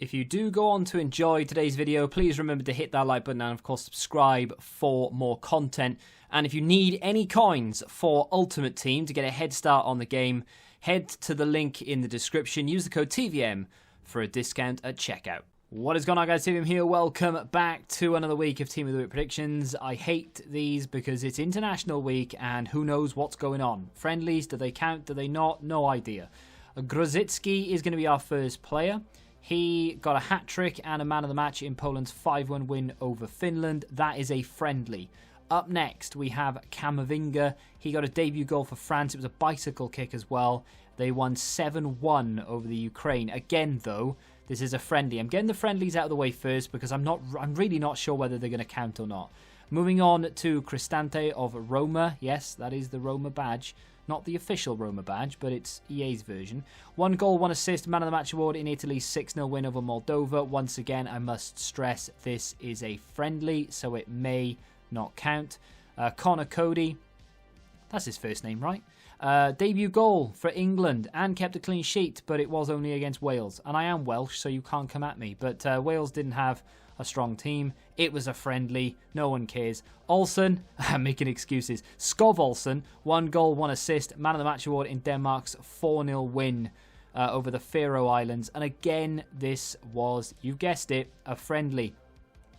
If you do go on to enjoy today's video, please remember to hit that like button and of course subscribe for more content. And if you need any coins for Ultimate Team to get a head start on the game, head to the link in the description. Use the code TVM for a discount at checkout. What is going on, guys? TVM here. Welcome back to another week of Team of the Week predictions. I hate these because it's International Week and who knows what's going on. Friendlies, do they count? Do they not? No idea. Grozicki is going to be our first player. He got a hat-trick and a man of the match in Poland's 5-1 win over Finland. That is a friendly. Up next, we have Camavinga. He got a debut goal for France. It was a bicycle kick as well. They won 7-1 over the Ukraine. Again, though, this is a friendly. I'm getting the friendlies out of the way first because I'm really not sure whether they're going to count or not. Moving on to Cristante of Roma. Yes, that is the Roma badge. Not the official Roma badge, but it's EA's version. 1 goal, 1 assist, man of the match award in Italy's 6-0 win over Moldova. Once again, I must stress this is a friendly, so it may not count. Connor Cody, that's his first name, right? Debut goal for England and kept a clean sheet, but it was only against Wales. And I am Welsh, so you can't come at me. But Wales didn't have a strong team. It was a friendly. No one cares. Olsen, I'm making excuses. Skov Olsen, 1 goal, 1 assist. Man of the match award in Denmark's 4-0 win over the Faroe Islands. And again, this was, you guessed it, a friendly.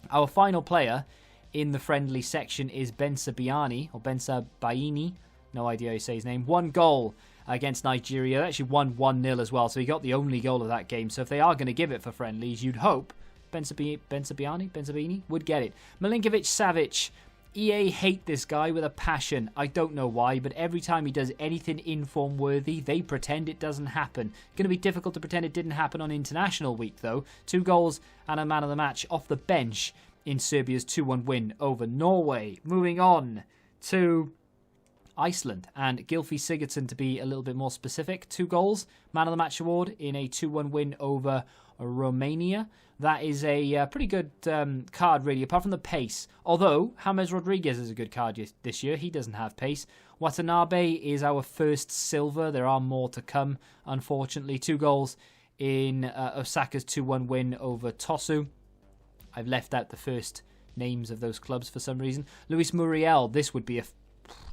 Our final player in the friendly section is Bensabiani, or Bensabaini. No idea how you say his name. 1 goal against Nigeria. They actually won 1-0 as well, so he got the only goal of that game. So if they are going to give it for friendlies, you'd hope Bensabiani would get it. Milinkovic-Savic. EA hate this guy with a passion. I don't know why, but every time he does anything inform worthy, they pretend it doesn't happen. Going to be difficult to pretend it didn't happen on International Week, though. 2 goals and a man of the match off the bench in Serbia's 2-1 win over Norway. Moving on to Iceland and Gylfi Sigurdsson, to be a little bit more specific. 2 goals, man of the match award in a 2-1 win over Romania. That is a pretty good card, really, apart from the pace. Although James Rodriguez is a good card this year. He doesn't have pace. Watanabe is our first silver. There are more to come, unfortunately. 2 goals in Osaka's 2-1 win over Tosu. I've left out the first names of those clubs for some reason. Luis Muriel, this would be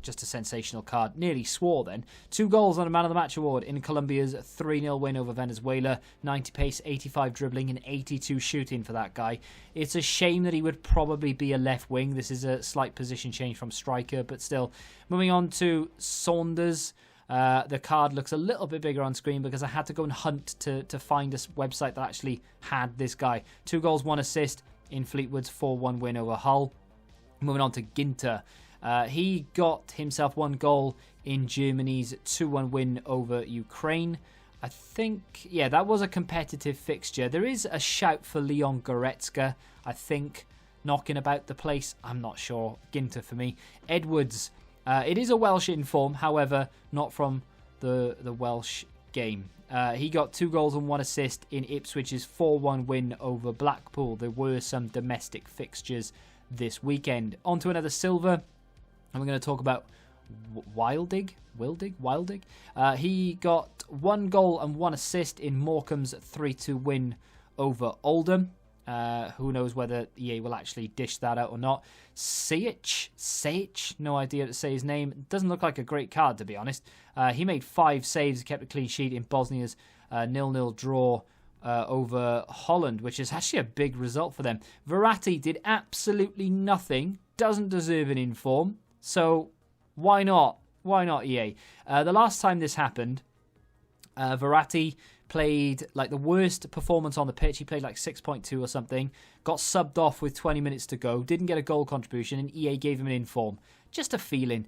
just a sensational card. Nearly swore then. 2 goals on a man of the match award in Colombia's 3-0 win over Venezuela. 90 pace, 85 dribbling and 82 shooting for that guy. It's a shame that he would probably be a left wing. This is a slight position change from striker, but still. Moving on to Saunders. The card looks a little bit bigger on screen because I had to go and hunt to find a website that actually had this guy. 2 goals, 1 assist in Fleetwood's 4-1 win over Hull. Moving on to Ginter. He got himself 1 goal in Germany's 2-1 win over Ukraine. I think, yeah, that was a competitive fixture. There is a shout for Leon Goretzka, I think, knocking about the place. I'm not sure. Ginter for me. Edwards. It is a Welsh inform, however, not from the Welsh game. He got 2 goals and 1 assist in Ipswich's 4-1 win over Blackpool. There were some domestic fixtures this weekend. On to another silver. And we're going to talk about Wildig. He got 1 goal and 1 assist in Morecambe's 3-2 win over Oldham. Who knows whether EA will actually dish that out or not. Sejc, no idea to say his name. Doesn't look like a great card, to be honest. He made 5 saves, kept a clean sheet in Bosnia's 0-0 draw over Holland, which is actually a big result for them. Verratti did absolutely nothing. Doesn't deserve an inform. So why not? Why not, EA? The last time this happened, Verratti played like the worst performance on the pitch. He played like 6.2 or something. Got subbed off with 20 minutes to go. Didn't get a goal contribution, and EA gave him an inform. Just a feeling.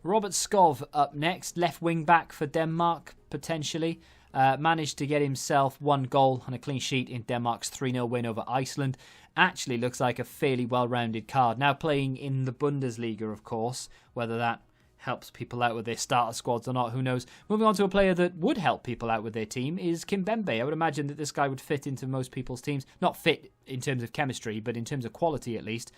Robert Skov up next. Left wing back for Denmark, potentially. Managed to get himself 1 goal and a clean sheet in Denmark's 3-0 win over Iceland. Actually looks like a fairly well-rounded card. Now playing in the Bundesliga, of course. Whether that helps people out with their starter squads or not, who knows. Moving on to a player that would help people out with their team is Kimpembe. I would imagine that this guy would fit into most people's teams. Not fit in terms of chemistry, but in terms of quality at least.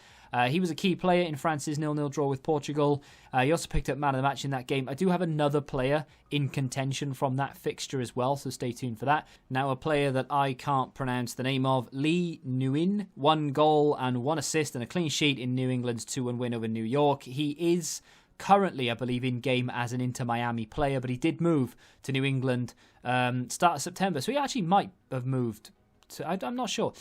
He was a key player in France's 0-0 draw with Portugal. He also picked up man of the match in that game. I do have another player in contention from that fixture as well, so stay tuned for that. Now, a player that I can't pronounce the name of, Lee Nguyen, 1 goal and 1 assist and a clean sheet in New England's 2-1 win over New York. He is currently, I believe, in game as an Inter Miami player, but he did move to New England start of September, so he actually might have moved to, I'm not sure.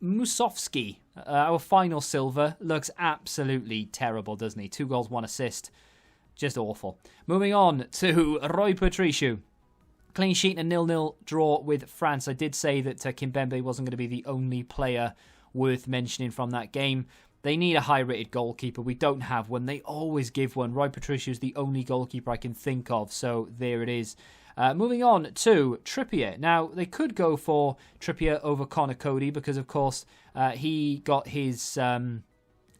Musovski, our final silver, looks absolutely terrible, doesn't he? 2 goals, 1 assist. Just awful. Moving on to Rui Patricio. Clean sheet and a 0-0 draw with France. I did say that Kimpembe wasn't going to be the only player worth mentioning from that game. They need a high-rated goalkeeper. We don't have one. They always give one. Rui Patricio is the only goalkeeper I can think of, so there it is. Moving on to Trippier. Now, they could go for Trippier over Connor Cody because, of course, he got his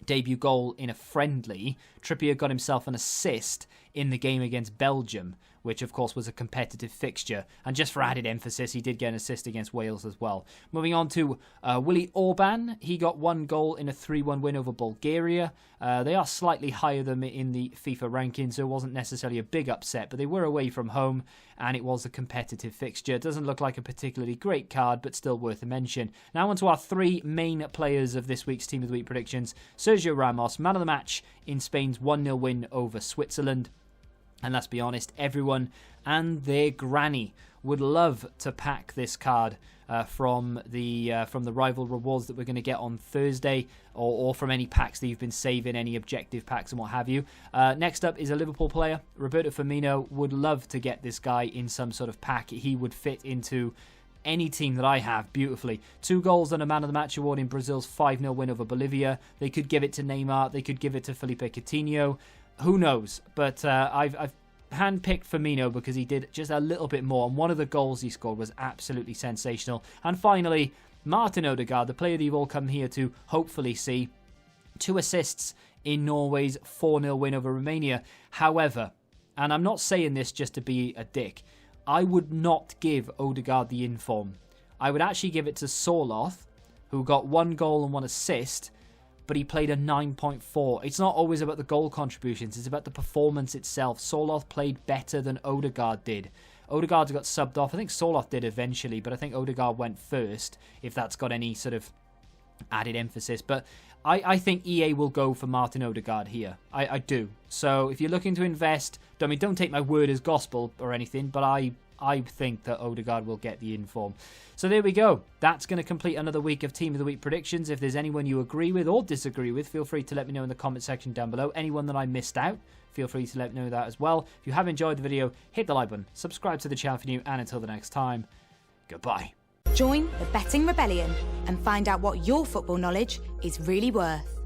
debut goal in a friendly. Trippier got himself an assist in the game against Belgium, which of course was a competitive fixture. And just for added emphasis, he did get an assist against Wales as well. Moving on to Willy Orban. He got 1 goal in a 3-1 win over Bulgaria. They are slightly higher than in the FIFA rankings, so it wasn't necessarily a big upset, but they were away from home, and it was a competitive fixture. It doesn't look like a particularly great card, but still worth a mention. Now on to our 3 main players of this week's Team of the Week predictions. Sergio Ramos, man of the match in Spain's 1-0 win over Switzerland. And let's be honest, everyone and their granny would love to pack this card from the rival rewards that we're going to get on Thursday, or from any packs that you've been saving, any objective packs and what have you. Next up is a Liverpool player. Roberto Firmino would love to get this guy in some sort of pack. He would fit into any team that I have beautifully. 2 goals and a man of the match award in Brazil's 5-0 win over Bolivia. They could give it to Neymar. They could give it to Felipe Coutinho. Who knows? But I've handpicked Firmino because he did just a little bit more, and one of the goals he scored was absolutely sensational. And finally, Martin Odegaard, the player that you've all come here to hopefully see. 2 assists in Norway's 4-0 win over Romania. However, and I'm not saying this just to be a dick, I would not give Odegaard the inform. I would actually give it to Sorloth, who got 1 goal and 1 assist, but he played a 9.4. It's not always about the goal contributions, it's about the performance itself. Sorloth played better than Odegaard did. Odegaard got subbed off. I think Sorloth did eventually, but I think Odegaard went first, if that's got any sort of added emphasis. But I think EA will go for Martin Odegaard here. I do. So if you're looking to invest, don't take my word as gospel or anything, but I think that Odegaard will get the inform. So there we go. That's going to complete another week of Team of the Week predictions. If there's anyone you agree with or disagree with, feel free to let me know in the comment section down below. Anyone that I missed out, feel free to let me know that as well. If you have enjoyed the video, hit the like button, subscribe to the channel for new, and until the next time, goodbye. Join the Betting Rebellion and find out what your football knowledge is really worth.